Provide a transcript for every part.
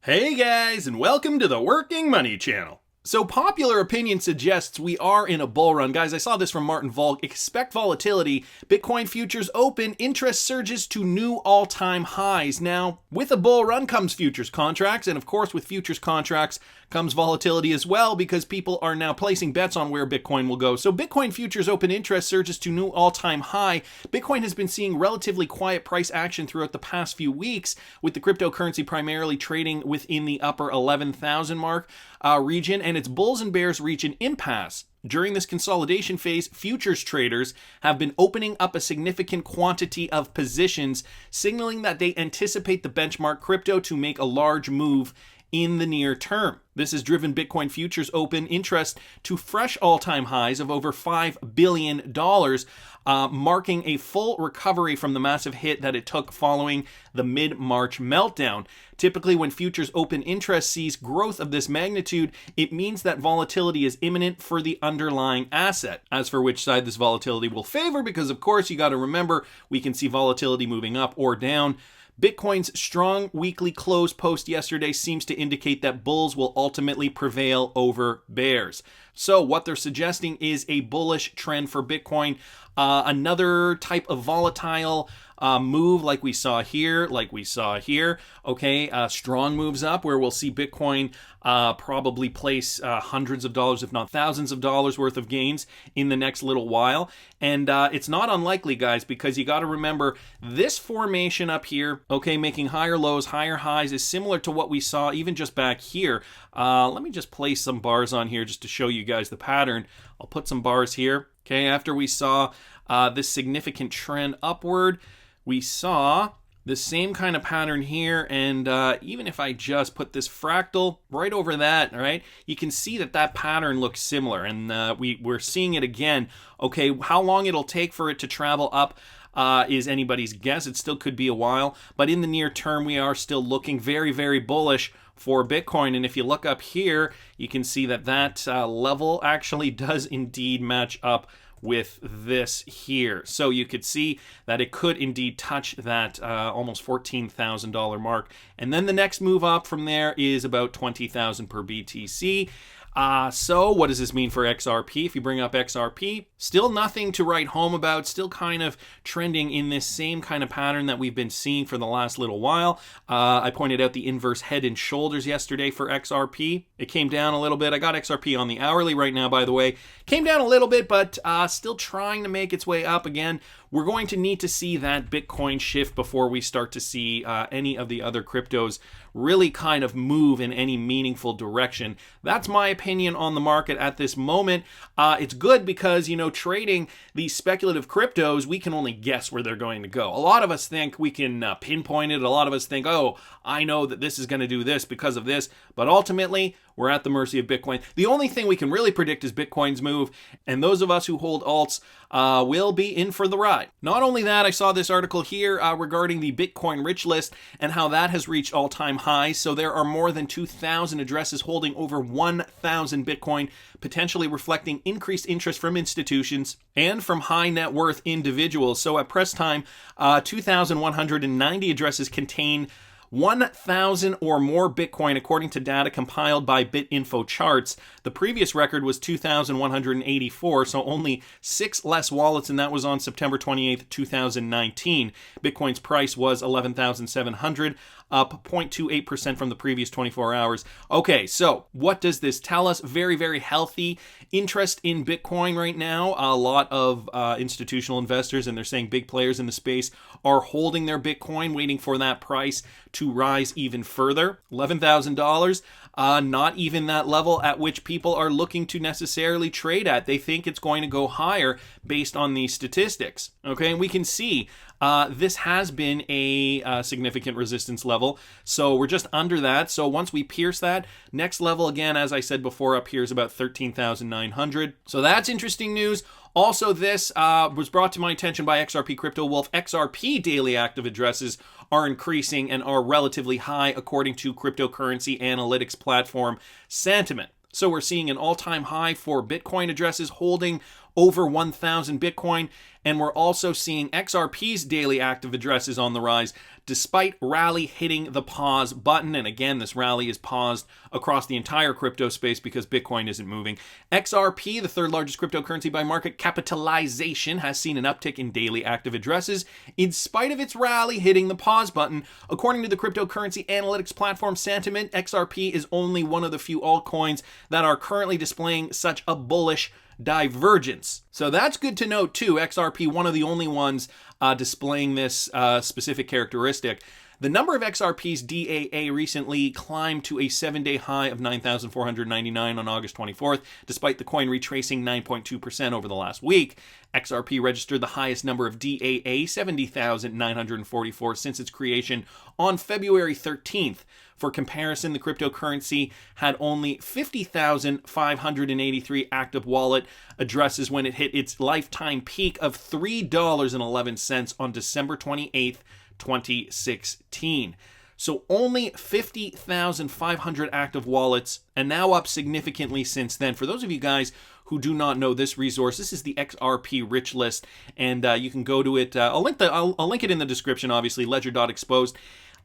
Hey guys, and welcome to the Working Money Channel. So popular opinion suggests we are in a bull run. Guys, I saw this from Martin Volk. Expect volatility. Bitcoin futures open. Interest surges to new all-time highs. Now, with a bull run comes futures contracts. And of course, with futures contracts comes volatility as well because people are now placing bets on where Bitcoin will go. So Bitcoin futures open interest surges to new all-time high. Bitcoin has been seeing relatively quiet price action throughout the past few weeks, with the cryptocurrency primarily trading within the upper 11,000 mark region, and its bulls and bears reach an impasse. During this consolidation phase, futures traders have been opening up a significant quantity of positions, signaling that they anticipate the benchmark crypto to make a large move in the near term. This has driven Bitcoin futures open interest to fresh all-time highs of over $5 billion, marking a full recovery from the massive hit that it took following the mid-March meltdown. Typically, when futures open interest sees growth of this magnitude, it means that volatility is imminent for the underlying asset. As for which side this volatility will favor, because of course you got to remember, we can see volatility moving up or down. Bitcoin's strong weekly close post yesterday seems to indicate that bulls will ultimately prevail over bears. So what they're suggesting is a bullish trend for Bitcoin, another type of volatile move like we saw here, okay, strong moves up where we'll see Bitcoin probably place hundreds of dollars, if not thousands of dollars worth of gains in the next little while. And it's not unlikely, guys, because you got to remember this formation up here, okay, making higher lows, higher highs, is similar to what we saw even just back here. Let me just place some bars on here just to show you guys the pattern. I'll put some bars here. Okay, after we saw this significant trend upward, we saw the same kind of pattern here, and even if I just put this fractal right over that, all right, you can see that that pattern looks similar, and we're seeing it again. Okay, how long it'll take for it to travel up is anybody's guess. It still could be a while, but in the near term, we are still looking very, very bullish for Bitcoin. And if you look up here, you can see that that level actually does indeed match up with this here. So you could see that it could indeed touch that almost $14,000 mark. And then the next move up from there is about 20,000 per BTC. So what does this mean for XRP? If you bring up XRP, still nothing to write home about, still kind of trending in this same kind of pattern that we've been seeing for the last little while. I pointed out the inverse head and shoulders yesterday for XRP. It came down a little bit. I got XRP on the hourly right now, by the way. Came down a little bit, but still trying to make its way up again. We're going to need to see that Bitcoin shift before we start to see any of the other cryptos really kind of move in any meaningful direction. That's my opinion on the market at this moment. It's good because, you know, trading these speculative cryptos, we can only guess where they're going to go. A lot of us think we can pinpoint it. A lot of us think, oh, I know that this is going to do this because of this. But ultimately, we're at the mercy of Bitcoin. The only thing we can really predict is Bitcoin's move, and those of us who hold alts will be in for the ride. Not only that, I saw this article here regarding the Bitcoin rich list and how that has reached all-time highs. So there are more than 2,000 addresses holding over 1,000 Bitcoin, potentially reflecting increased interest from institutions and from high net worth individuals. So at press time, 2,190 addresses contain 1,000 or more Bitcoin, according to data compiled by BitInfo Charts. The previous record was 2,184, so only 6 less wallets, and that was on September 28th, 2019. Bitcoin's price was $11,700, up 0.28% from the previous 24 hours. Okay, so what does this tell us? Very, very healthy interest in Bitcoin right now. A lot of institutional investors, and they're saying big players in the space, are holding their Bitcoin, waiting for that price to rise even further. $11,000, not even that level at which people are looking to necessarily trade at. They think it's going to go higher based on these statistics. Okay, and we can see this has been a significant resistance level. So we're just under that. So once we pierce that, next level again, as I said before, up here is about 13,900. So that's interesting news. Also, this was brought to my attention by XRP Crypto Wolf. XRP daily active addresses are increasing and are relatively high according to cryptocurrency analytics platform Sentiment. So we're seeing an all-time high for Bitcoin addresses holding over 1,000 Bitcoin. And we're also seeing XRP's daily active addresses on the rise, despite rally hitting the pause button. And again, this rally is paused across the entire crypto space because Bitcoin isn't moving. XRP, the third largest cryptocurrency by market capitalization, has seen an uptick in daily active addresses in spite of its rally hitting the pause button. According to the cryptocurrency analytics platform Sentiment, XRP is only one of the few altcoins that are currently displaying such a bullish divergence. So that's good to note too. XRP, one of the only ones displaying this specific characteristic. The number of XRP's DAA recently climbed to a 7-day high of 9,499 on August 24th, despite the coin retracing 9.2% over the last week. XRP registered the highest number of DAA, 70,944, since its creation on February 13th. For comparison, the cryptocurrency had only 50,583 active wallet addresses when it hit its lifetime peak of $3.11 on December 28th, 2016. So only 50,500 active wallets, and now up significantly since then. For those of you guys who do not know this resource, this is the XRP rich list, and you can go to it. I'll link it in the description, obviously, ledger.exposed.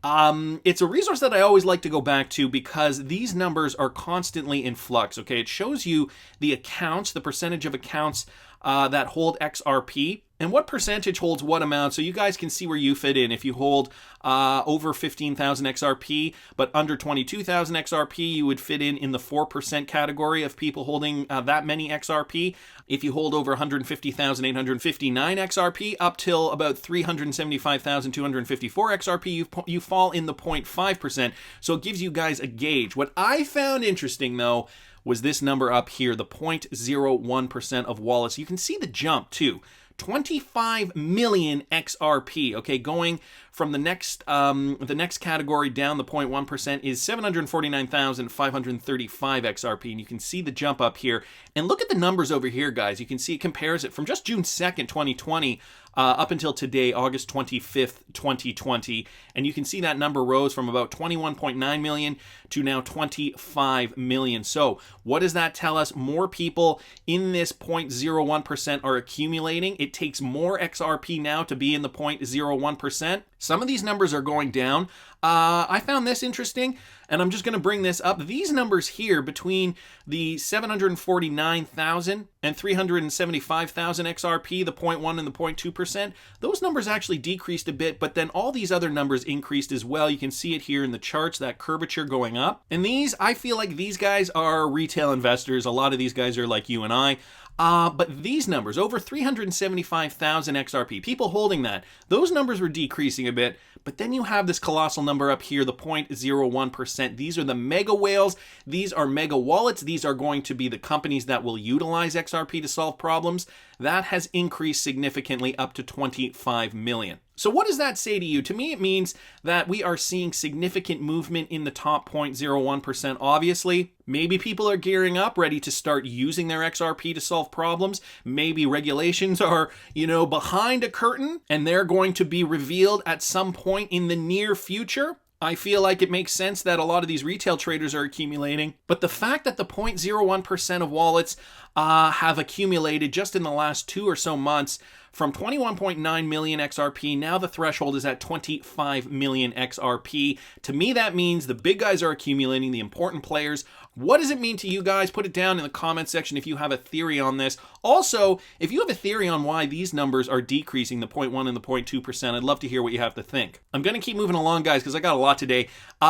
It's a resource that I always like to go back to because these numbers are constantly in flux, okay? It shows you the accounts, the percentage of accounts that hold XRP, and what percentage holds what amount, so you guys can see where you fit in. If you hold over 15,000 XRP, but under 22,000 XRP, you would fit in the 4% category of people holding that many XRP. If you hold over 150,859 XRP, up till about 375,254 XRP, you fall in the 0.5%. So it gives you guys a gauge. What I found interesting, though, was this number up here, the 0.01% of wallets. You can see the jump, too. 25 million XRP, okay, going from the next category down, the 0.1% is 749,535 XRP, and you can see the jump up here. And look at the numbers over here, guys. You can see it compares it from just June 2nd, 2020, up until today, August 25th, 2020, and you can see that number rose from about 21.9 million to now 25 million. So what does that tell us? More people in this 0.01% are accumulating. It takes more XRP now to be in the 0.01%. Some of these numbers are going down. I found this interesting, and I'm just going to bring this up. These numbers here between the 749,000 and 375,000 XRP, the 0.1 and the 0.2%, those numbers actually decreased a bit, but then all these other numbers increased as well. You can see it here in the charts, that curvature going up. And these, I feel like these guys are retail investors. A lot of these guys are like you and I. But these numbers, over 375,000 XRP, people holding that, those numbers were decreasing a bit. But then you have this colossal number up here, the 0.01%. These are the mega whales. These are mega wallets. These are going to be the companies that will utilize XRP to solve problems. That has increased significantly up to 25 million. So what does that say to you? To me, it means that we are seeing significant movement in the top 0.01%, obviously. Maybe people are gearing up, ready to start using their XRP to solve problems. Maybe regulations are, behind a curtain, and they're going to be revealed at some point in the near future. I feel like it makes sense that a lot of these retail traders are accumulating, but the fact that the 0.01% of wallets have accumulated just in the last 2 or so months from 21.9 million XRP, now the threshold is at 25 million XRP. To me, that means the big guys are accumulating, the important players. What does it mean to you guys? Put it down in the comment section if you have a theory on this. Also, if you have a theory on why these numbers are decreasing, the 0.1 and the 0.2%, I'd love to hear what you have to think. I'm going to keep moving along, guys, because I got a lot today.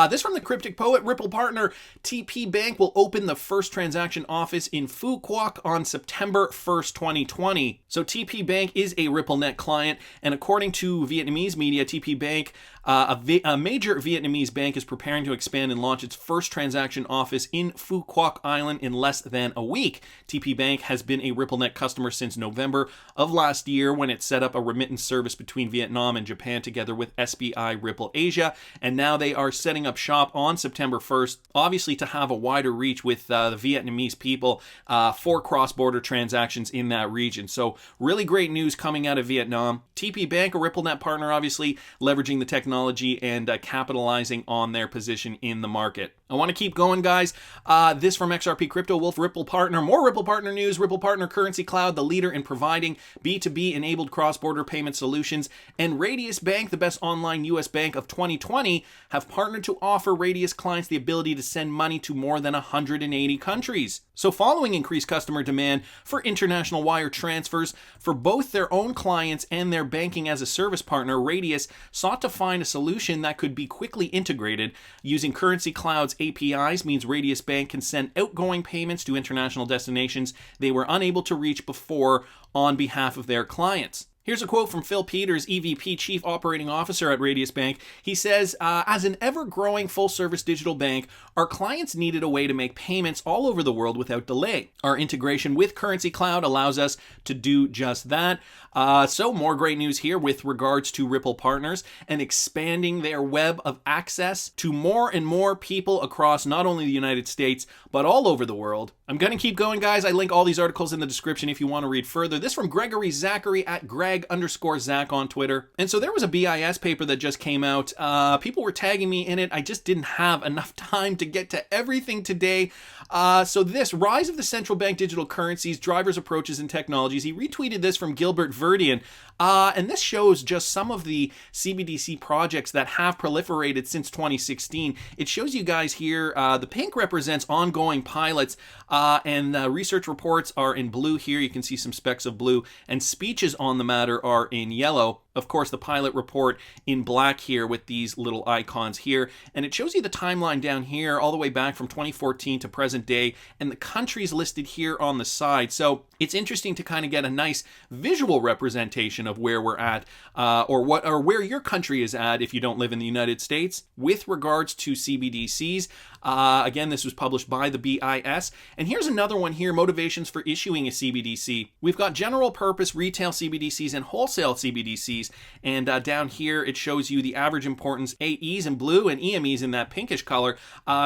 This from the Cryptic Poet. Ripple partner TP Bank will open the first transaction office in Phu Quoc on September 1st, 2020. So TP Bank is a RippleNet client, and according to Vietnamese media, TP Bank, a major Vietnamese bank, is preparing to expand and launch its first transaction office in Phu Quoc Island in less than a week. TP Bank has been a RippleNet customer since November of last year, when it set up a remittance service between Vietnam and Japan together with SBI Ripple Asia, and now they are setting up shop on September 1st, obviously to have a wider reach with the Vietnamese people for cross-border transactions in that region. So really great news coming out of Vietnam. TP Bank, a RippleNet partner, obviously leveraging the technology technology and capitalizing on their position in the market. I want to keep going, guys. This from XRP Crypto Wolf, Ripple Partner. More Ripple Partner news. Ripple Partner, Currencycloud, the leader in providing B2B-enabled cross-border payment solutions, and Radius Bank, the best online U.S. bank of 2020, have partnered to offer Radius clients the ability to send money to more than 180 countries. So following increased customer demand for international wire transfers for both their own clients and their banking-as-a-service partner, Radius sought to find a solution that could be quickly integrated. Using Currencycloud's APIs means Radius Bank can send outgoing payments to international destinations they were unable to reach before on behalf of their clients. Here's a quote from Phil Peters, EVP Chief Operating Officer at Radius Bank. He says, as an ever-growing full-service digital bank, our clients needed a way to make payments all over the world without delay. Our integration with Currencycloud allows us to do just that. So more great news here with regards to Ripple Partners and expanding their web of access to more and more people across not only the United States, but all over the world. I'm going to keep going, guys. I link all these articles in the description if you want to read further. This from Gregory Zachary at Greg_Zach on Twitter. And so there was a BIS paper that just came out. People were tagging me in it. I just didn't have enough time to get to everything today. So this, Rise of the Central Bank Digital Currencies, Drivers, Approaches, and Technologies. He retweeted this from Gilbert Verdian. And this shows just some of the CBDC projects that have proliferated since 2016. It shows you guys here, the pink represents ongoing pilots, and research reports are in blue here. You can see some specks of blue, and speeches on the matter are in yellow. Of course, the pilot report in black here with these little icons here. And it shows you the timeline down here all the way back from 2014 to present day, and the countries listed here on the side. So it's interesting to kind of get a nice visual representation of where we're at, or where your country is at if you don't live in the United States with regards to CBDCs. Again, this was published by the BIS. And here's another one here, motivations for issuing a CBDC. We've got general purpose retail CBDCs and wholesale CBDCs. And down here, it shows you the average importance, AEs in blue and EMEs in that pinkish color.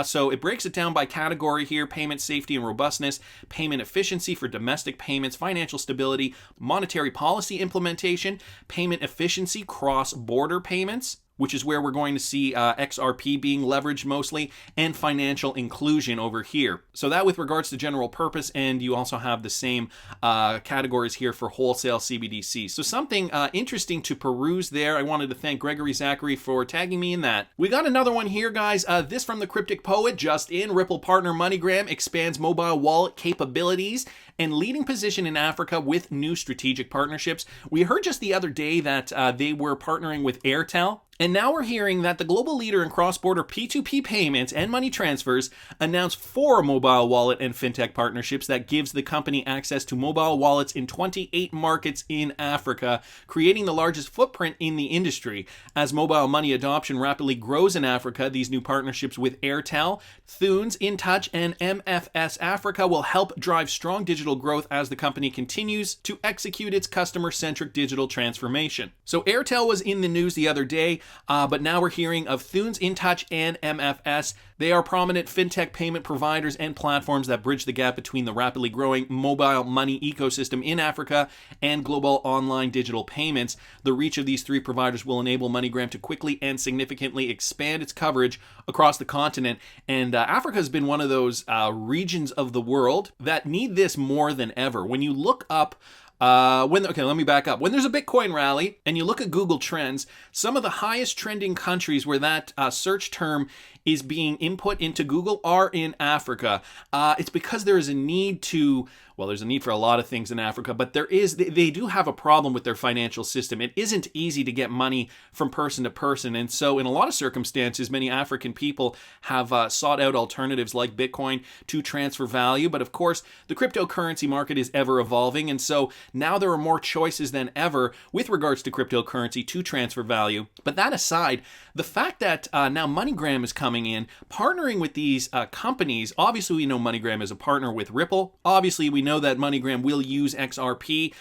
So it breaks it down by category here: payment safety and robustness, payment efficiency for domestic payments, financial stability, monetary policy implementation, payment efficiency, cross-border payments, which is where we're going to see XRP being leveraged mostly, and financial inclusion over here. So that with regards to general purpose, and you also have the same categories here for wholesale CBDC. So something interesting to peruse there. I wanted to thank Gregory Zachary for tagging me in that. We got another one here, guys. This from the Cryptic Poet, just in. Ripple partner MoneyGram expands mobile wallet capabilities and leading position in Africa with new strategic partnerships. We heard just the other day that they were partnering with Airtel. And now we're hearing that the global leader in cross-border P2P payments and money transfers announced 4 mobile wallet and fintech partnerships that gives the company access to mobile wallets in 28 markets in Africa, creating the largest footprint in the industry. As mobile money adoption rapidly grows in Africa, these new partnerships with Airtel, Thunes, InTouch, and MFS Africa will help drive strong digital growth as the company continues to execute its customer-centric digital transformation. So Airtel was in the news the other day, but now we're hearing of Thunes, InTouch, and MFS. They are prominent fintech payment providers and platforms that bridge the gap between the rapidly growing mobile money ecosystem in Africa and global online digital payments. The reach of these 3 providers will enable MoneyGram to quickly and significantly expand its coverage across the continent. And Africa has been one of those regions of the world that need this more than ever. When you look up let me back up. When there's a Bitcoin rally and you look at Google Trends, some of the highest trending countries where that search term is being input into Google are in Africa. It's because there is a need to, well, there's a need for a lot of things in Africa, but they do have a problem with their financial system. It isn't easy to get money from person to person. And so in a lot of circumstances, many African people have sought out alternatives like Bitcoin to transfer value. But of course, the cryptocurrency market is ever evolving. And so now there are more choices than ever with regards to cryptocurrency to transfer value. But that aside, the fact that now MoneyGram is coming in, partnering with these companies. Obviously, we know MoneyGram is a partner with Ripple. Obviously, we know that MoneyGram will use XRP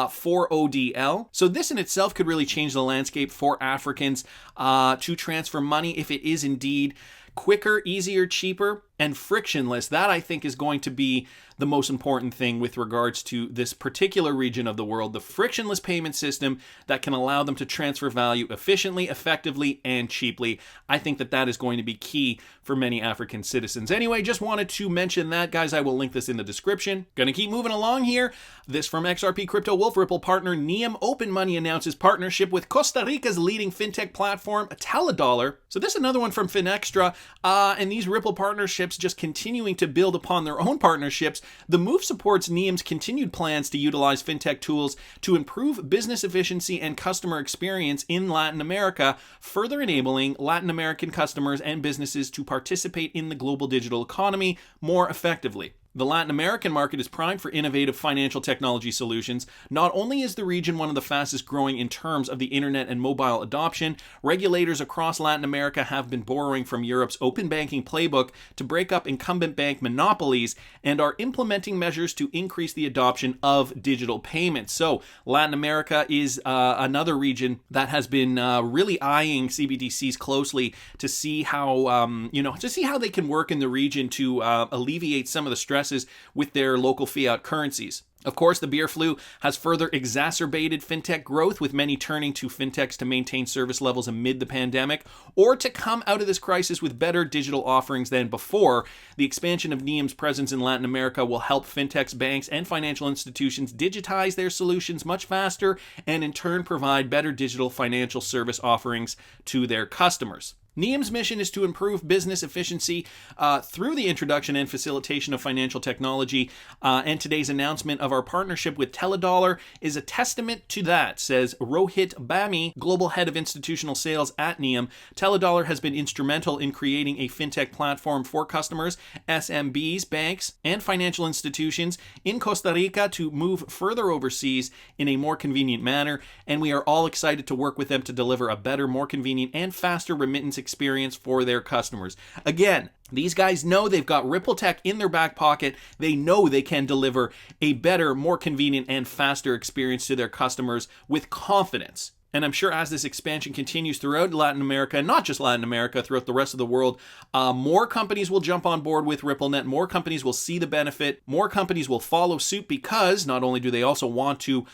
for ODL. So this in itself could really change the landscape for Africans to transfer money if it is indeed quicker, easier, cheaper. and frictionless. That, I think, is going to be the most important thing with regards to this particular region of the world, the frictionless payment system that can allow them to transfer value efficiently, effectively, and cheaply. I think that that is going to be key for many African citizens. Anyway, just wanted to mention that, guys. I will link this in the description. Gonna keep moving along here. This from XRP Crypto Wolf. Ripple partner Neum Open Money announces partnership with Costa Rica's leading fintech platform, Teledollar. So this is another one from Finextra, and these Ripple partnerships just continuing to build upon their own partnerships. The move supports Neum's continued plans to utilize fintech tools to improve business efficiency and customer experience in Latin America, further enabling Latin American customers and businesses to participate in the global digital economy more effectively. The Latin American market is primed for innovative financial technology solutions. Not only is the region one of the fastest growing in terms of the internet and mobile adoption, regulators across Latin America have been borrowing from Europe's open banking playbook to break up incumbent bank monopolies and are implementing measures to increase the adoption of digital payments. So Latin America is another region that has been really eyeing CBDCs closely to see how they can work in the region to alleviate some of the stresses with their local fiat currencies. Of course, the beer flu has further exacerbated fintech growth, with many turning to fintechs to maintain service levels amid the pandemic or to come out of this crisis with better digital offerings than before. The expansion of Neum's presence in Latin America will help fintechs, banks, and financial institutions digitize their solutions much faster and in turn provide better digital financial service offerings to their customers. Neum's mission is to improve business efficiency through the introduction and facilitation of financial technology, and today's announcement of our partnership with Teledollar is a testament to that, says Rohit Bami, Global Head of Institutional Sales at Neum. Teledollar has been instrumental in creating a fintech platform for customers, SMBs, banks, and financial institutions in Costa Rica to move further overseas in a more convenient manner, and we are all excited to work with them to deliver a better, more convenient, and faster remittance experience for their customers. Again, these guys know they've got Ripple Tech in their back pocket. They know they can deliver a better, more convenient, and faster experience to their customers with confidence. And I'm sure as this expansion continues throughout Latin America, and not just Latin America, throughout the rest of the world, more companies will jump on board with RippleNet, more companies will see the benefit, more companies will follow suit, because not only do they also want to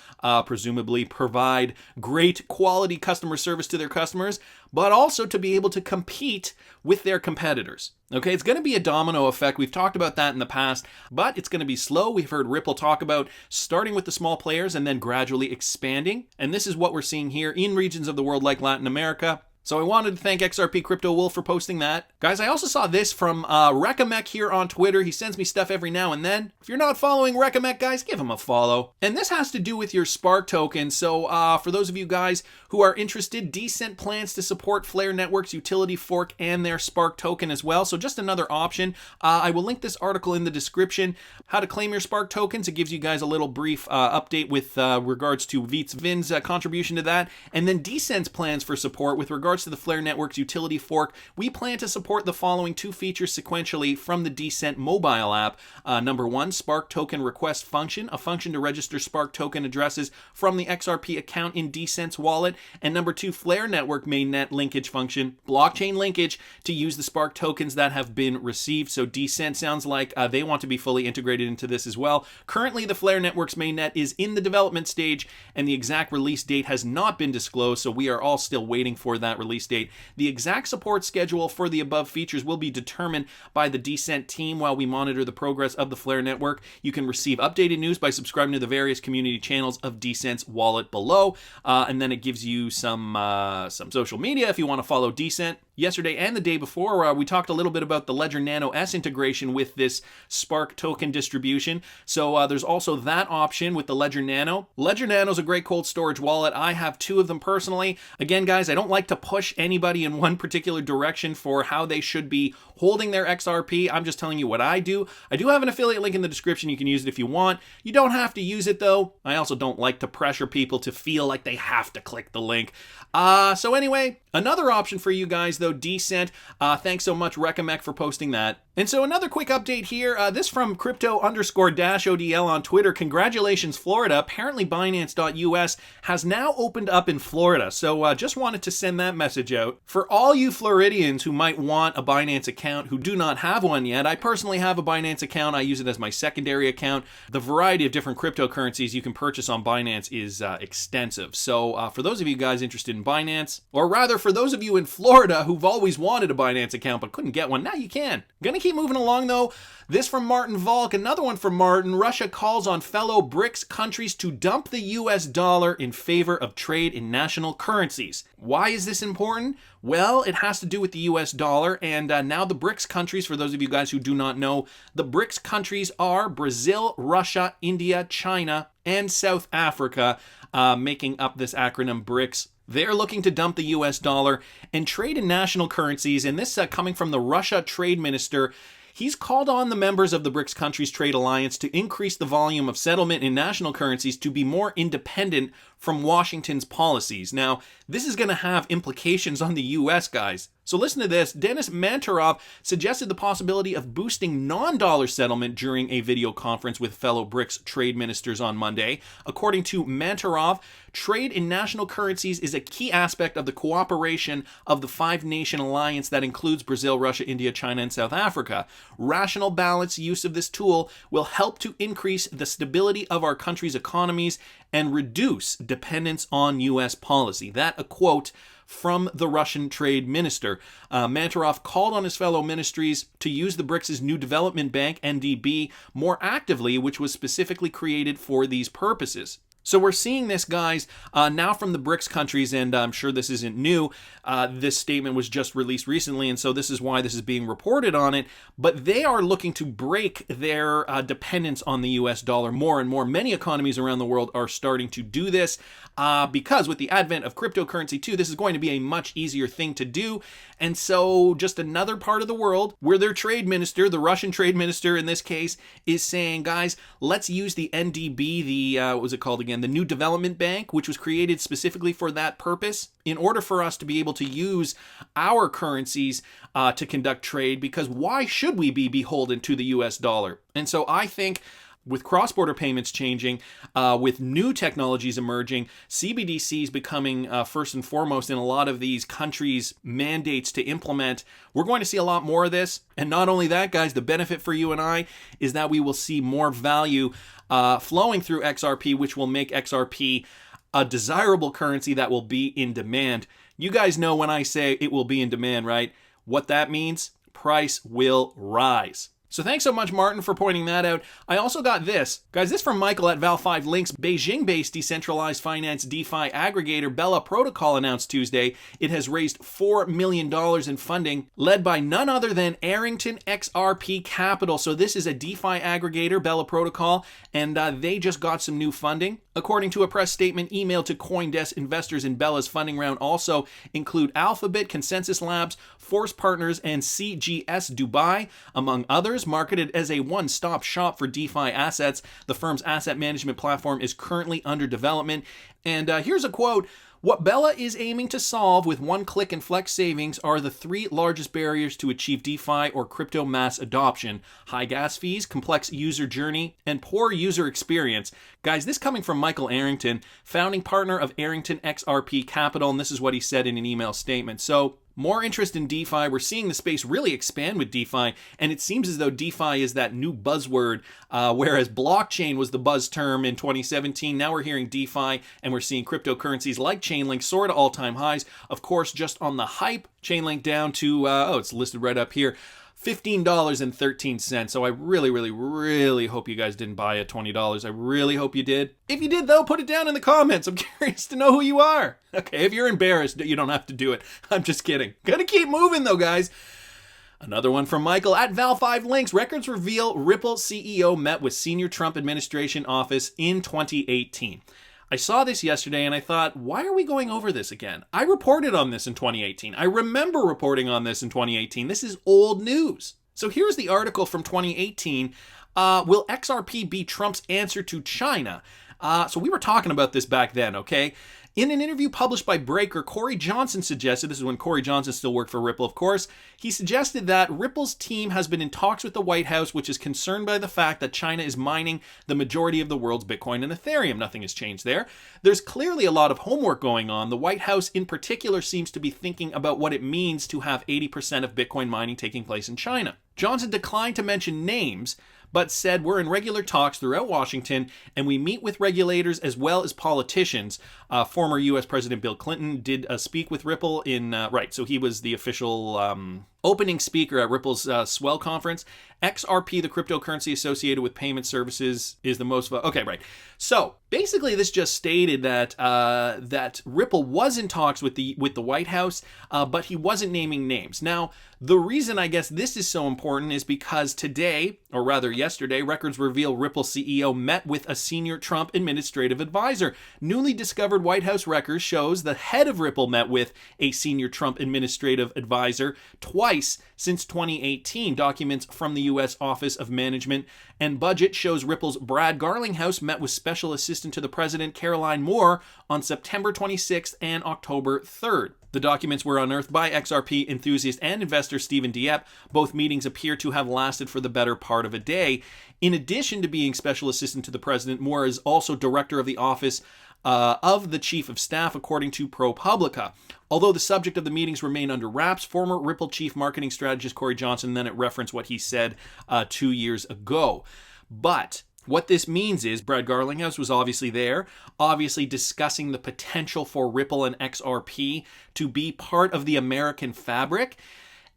presumably provide great quality customer service to their customers, but also to be able to compete with their competitors. Okay, it's going to be a domino effect. We've talked about that in the past, but it's going to be slow. We've heard Ripple talk about starting with the small players and then gradually expanding. And this is what we're seeing here in regions of the world like Latin America. So I wanted to thank XRP Crypto Wolf for posting that. Guys, I also saw this from Recamec here on Twitter. He sends me stuff every now and then. If you're not following Recamec, guys, give him a follow. And this has to do with your Spark token. So for those of you guys who are interested, Decent plans to support Flare Network's utility fork and their Spark token as well. So just another option. I will link this article in the description. How to claim your Spark tokens. It gives you guys a little brief update with regards to Vin's contribution to that. And then Decent's plans for support with regards to the Flare Network's utility fork. We plan to support the following two features sequentially from the Decent mobile app. Number one, Spark token request function, a function to register Spark token addresses from the XRP account in Decent's wallet. And number two, Flare Network mainnet linkage function, blockchain linkage to use the Spark tokens that have been received. So Decent sounds like they want to be fully integrated into this as well. Currently, the Flare Network's mainnet is in the development stage, and the exact release date has not been disclosed, so we are all still waiting for that release date. The exact support schedule for the above features will be determined by the Decent team while we monitor the progress of the Flare Network. You can receive updated news by subscribing to the various community channels of Decent's wallet below, and then it gives you some social media if you want to follow Decent. Yesterday and the day before, we talked a little bit about the Ledger Nano S integration with this Spark token distribution. So there's also that option with the Ledger Nano. Ledger Nano is a great cold storage wallet. I have two of them personally. Again, guys, I don't like to push anybody in one particular direction for how they should be holding their XRP. I'm just telling you what I do. I do have an affiliate link in the description. You can use it if you want. You don't have to use it, though. I also don't like to pressure people to feel like they have to click the link. So anyway, another option for you guys, though, though decent. Thanks so much, Recamec, for posting that. And so another quick update here, this from crypto_-ODL on Twitter. Congratulations, Florida. Apparently Binance.us has now opened up in Florida. So just wanted to send that message out. For all you Floridians who might want a Binance account who do not have one yet, I personally have a Binance account. I use it as my secondary account. The variety of different cryptocurrencies you can purchase on Binance is extensive. So for those of you guys interested in Binance, or rather for those of you in Florida who've always wanted a Binance account but couldn't get one, now you can. Gonna keep moving along though. This from Martin Volk, another one from Martin. Russia calls on fellow BRICS countries to dump the US dollar in favor of trade in national currencies. Why is this important? Well, it has to do with the US dollar, and now the BRICS countries, for those of you guys who do not know, the BRICS countries are Brazil, Russia, India, China, and South Africa, making up this acronym BRICS. They're looking to dump the US dollar and trade in national currencies, and this coming from the Russia trade minister. He's called on the members of the BRICS countries trade alliance to increase the volume of settlement in national currencies to be more independent from Washington's policies. Now, this is going to have implications on the US, guys. So listen to this. Denis Manturov suggested the possibility of boosting non-dollar settlement during a video conference with fellow BRICS trade ministers on Monday. According to Manturov, trade in national currencies is a key aspect of the cooperation of the five-nation alliance that includes Brazil, Russia, India, China, and South Africa. Rational, balanced use of this tool will help to increase the stability of our country's economies and reduce dependence on U.S. policy. That a quote from the Russian trade minister. Manturov called on his fellow ministries to use the BRICS' new development bank, NDB, more actively, which was specifically created for these purposes. So we're seeing this, guys, now from the BRICS countries, and I'm sure this isn't new. This statement was just released recently, and so this is why this is being reported on it. But they are looking to break their dependence on the US dollar more and more. Many economies around the world are starting to do this because with the advent of cryptocurrency too, this is going to be a much easier thing to do. And so just another part of the world where their trade minister, the Russian trade minister in this case, is saying, guys, let's use the NDB, the, what was it called again? The new development bank, which was created specifically for that purpose, in order for us to be able to use our currencies to conduct trade, because why should we be beholden to the US dollar? And so I think with cross-border payments changing, with new technologies emerging, Cbdc's becoming first and foremost in a lot of these countries' mandates to implement, we're going to see a lot more of this. And not only that, guys, the benefit for you and I is that we will see more value flowing through XRP, which will make XRP a desirable currency that will be in demand. You guys know when I say it will be in demand, right? What that means? Price will rise. So thanks so much, Martin, for pointing that out. I also got this. Guys, this from Michael at Val5 Links. Beijing-based decentralized finance DeFi aggregator Bella Protocol announced Tuesday it has raised $4 million in funding, led by none other than Arrington XRP Capital. So this is a DeFi aggregator, Bella Protocol, and they just got some new funding. According to a press statement emailed to CoinDesk, investors in Bella's funding round also include Alphabet, Consensus Labs, Force Partners, and CGS Dubai, among others. Marketed as a one-stop shop for DeFi assets, the firm's asset management platform is currently under development. And here's a quote. What Bella is aiming to solve with one-click and flex savings are the three largest barriers to achieve DeFi or crypto mass adoption: high gas fees, complex user journey, and poor user experience. Guys, this coming from Michael Arrington, founding partner of Arrington XRP Capital, and this is what he said in an email statement. So, more interest in DeFi. We're seeing the space really expand with DeFi, and it seems as though DeFi is that new buzzword, whereas blockchain was the buzz term in 2017. Now we're hearing DeFi, and we're seeing cryptocurrencies like Chainlink soar to all-time highs. Of course, just on the hype, Chainlink down to, it's listed right up here, $15.13. So I really hope you guys didn't buy at $20. I really hope you did. If you did, though, put it down in the comments. I'm curious to know who you are. Okay, if you're embarrassed, you don't have to do it. I'm just kidding. Gotta keep moving, though, guys. Another one from Michael at Val5 Links. Records reveal Ripple CEO met with senior Trump administration office in 2018. I saw this yesterday and I thought, why are we going over this again? I reported on this in 2018. I remember reporting on this in 2018. This is old news. So here's the article from 2018. Will XRP be Trump's answer to China? So we were talking about this back then, okay? In an interview published by Breaker, Corey Johnson suggested, this is when Corey Johnson still worked for Ripple, of course, he suggested that Ripple's team has been in talks with the White House, which is concerned by the fact that China is mining the majority of the world's Bitcoin and Ethereum. Nothing has changed there. There's clearly a lot of homework going on. The White House in particular seems to be thinking about what it means to have 80% of Bitcoin mining taking place in China. Johnson declined to mention names, but said we're in regular talks throughout Washington and we meet with regulators as well as politicians. Former U.S. President Bill Clinton did speak with Ripple so he was the official opening speaker at Ripple's Swell conference. XRP, the cryptocurrency associated with payment services, is the most... So basically this just stated that Ripple was in talks with the White House, but he wasn't naming names. Now, the reason I guess this is so important is because today, or rather yesterday, records reveal Ripple CEO met with a senior Trump administrative advisor. Newly discovered White House records shows the head of Ripple met with a senior Trump administrative advisor twice since 2018. Documents from the U.S. Office of Management and Budget shows Ripple's Brad Garlinghouse met with Special Assistant to the President Caroline Moore on September 26th and October 3rd. The documents were unearthed by XRP enthusiast and investor Stephen Dieppe. Both meetings appear to have lasted for the better part of a day. In addition to being Special Assistant to the President, Moore is also Director of the Office of the Chief of Staff, according to ProPublica. Although the subject of the meetings remain under wraps, former Ripple Chief Marketing Strategist Corey Johnson then referenced what he said 2 years ago. But what this means is Brad Garlinghouse was obviously there, obviously discussing the potential for Ripple and XRP to be part of the American fabric.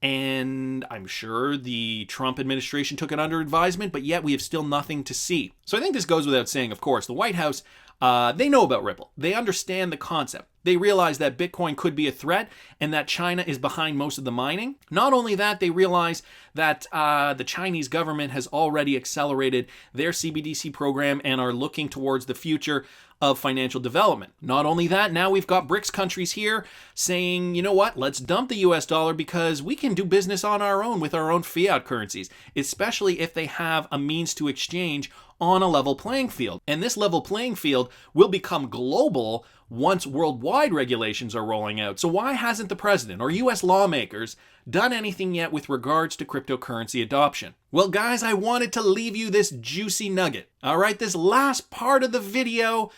And I'm sure the Trump administration took it under advisement, but yet we have still nothing to see. So I think this goes without saying, of course, the White House, they know about Ripple. They understand the concept. They realize that Bitcoin could be a threat and that China is behind most of the mining. Not only that, they realize that the Chinese government has already accelerated their Cbdc program and are looking towards the future of financial development. Not only that, now we've got BRICS countries here saying, you know what, let's dump the US dollar because we can do business on our own with our own fiat currencies, especially if they have a means to exchange on a level playing field. And this level playing field will become global once worldwide regulations are rolling out. So why hasn't the president or US lawmakers done anything yet with regards to cryptocurrency adoption? Well, guys, I wanted to leave you this juicy nugget. All right, this last part of the video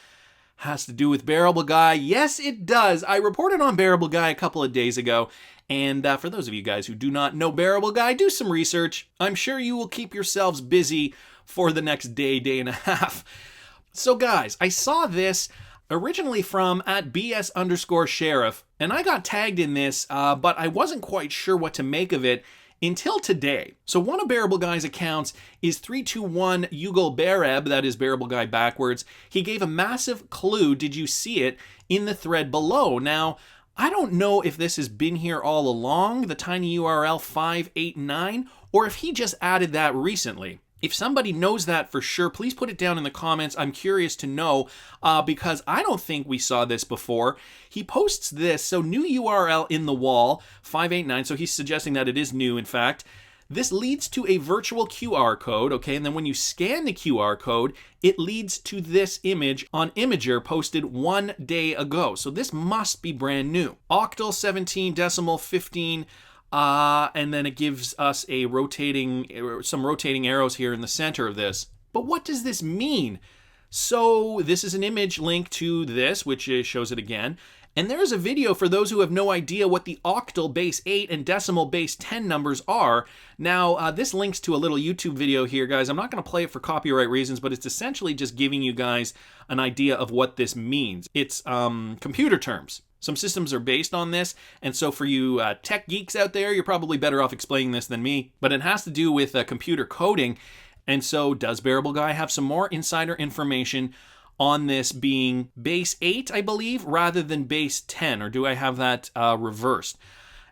has to do with Bearable Guy. Yes, it does. I reported on Bearable Guy a couple of days ago. And for those of you guys who do not know Bearable Guy, do some research. I'm sure you will keep yourselves busy for the next day and a half. So guys, I saw this originally from @BS_sheriff, and I got tagged in this, but I wasn't quite sure what to make of it until today. So one of Bearable Guy's accounts is 321 Yugal Bereb, that is Bearable Guy backwards. He gave a massive clue, did you see it, in the thread below. Now, I don't know if this has been here all along, the tiny URL 589, or if he just added that recently. If somebody knows that for sure, please put it down in the comments. I'm curious to know because I don't think we saw this before. He posts this, so new URL in the wall, 589, so he's suggesting that it is new, in fact. This leads to a virtual QR code, okay, and then when you scan the QR code, it leads to this image on Imager posted 1 day ago. So this must be brand new. Octal 17 decimal 15. And then it gives us some rotating arrows here in the center of this. But what does this mean? So this is an image link to this, which shows it again. And there is a video for those who have no idea what the octal base 8 and decimal base 10 numbers are. Now, this links to a little YouTube video here, guys. I'm not going to play it for copyright reasons, but it's essentially just giving you guys an idea of what this means. It's computer terms. Some systems are based on this, and so for you tech geeks out there, you're probably better off explaining this than me. But it has to do with computer coding, and so does Bearable Guy have some more insider information on this being base 8, I believe, rather than base 10, or do I have that reversed?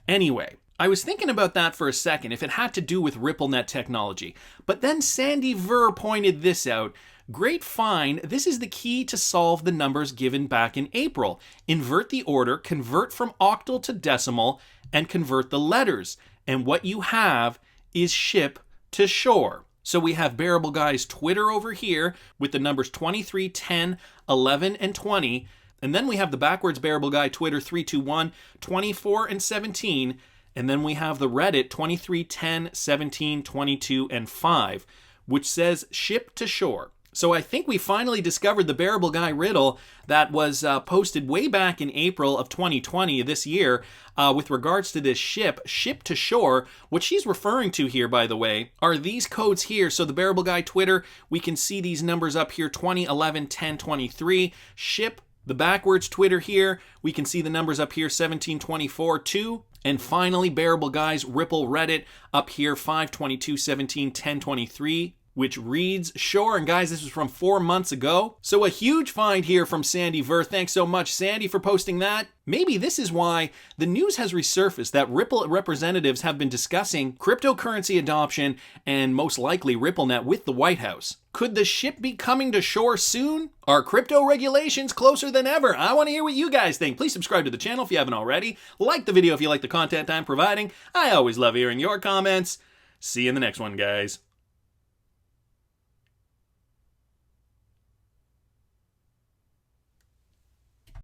Anyway, I was thinking about that for a second, if it had to do with RippleNet technology. But then Sandy Ver pointed this out. Great find. This is the key to solve the numbers given back in April. Invert the order, convert from octal to decimal, and convert the letters. And what you have is ship to shore. So we have Bearable Guy's Twitter over here with the numbers 23, 10, 11, and 20. And then we have the backwards bearable guy Twitter 321, 24 and 17. And then we have the Reddit 23, 10, 17, 22, and 5, which says ship to shore. So I think we finally discovered the bearable guy riddle that was posted way back in April of 2020 this year with regards to this ship to shore. What she's referring to here, by the way, are these codes here. So the bearable guy Twitter, we can see these numbers up here, 20, 11, 10, 23. Ship, the backwards Twitter here, we can see the numbers up here, 17, 24, 2. And finally, bearable guys Ripple Reddit up here, 5, 22, 17, 10, 23. Which reads shore. And guys, this was from 4 months ago. So a huge find here from Sandy Ver. Thanks so much, Sandy, for posting that. Maybe this is why the news has resurfaced that Ripple representatives have been discussing cryptocurrency adoption and most likely RippleNet with the White House. Could the ship be coming to shore soon? Are crypto regulations closer than ever? I want to hear what you guys think. Please subscribe to the channel if you haven't already. Like the video if you like the content I'm providing. I always love hearing your comments. See you in the next one, guys.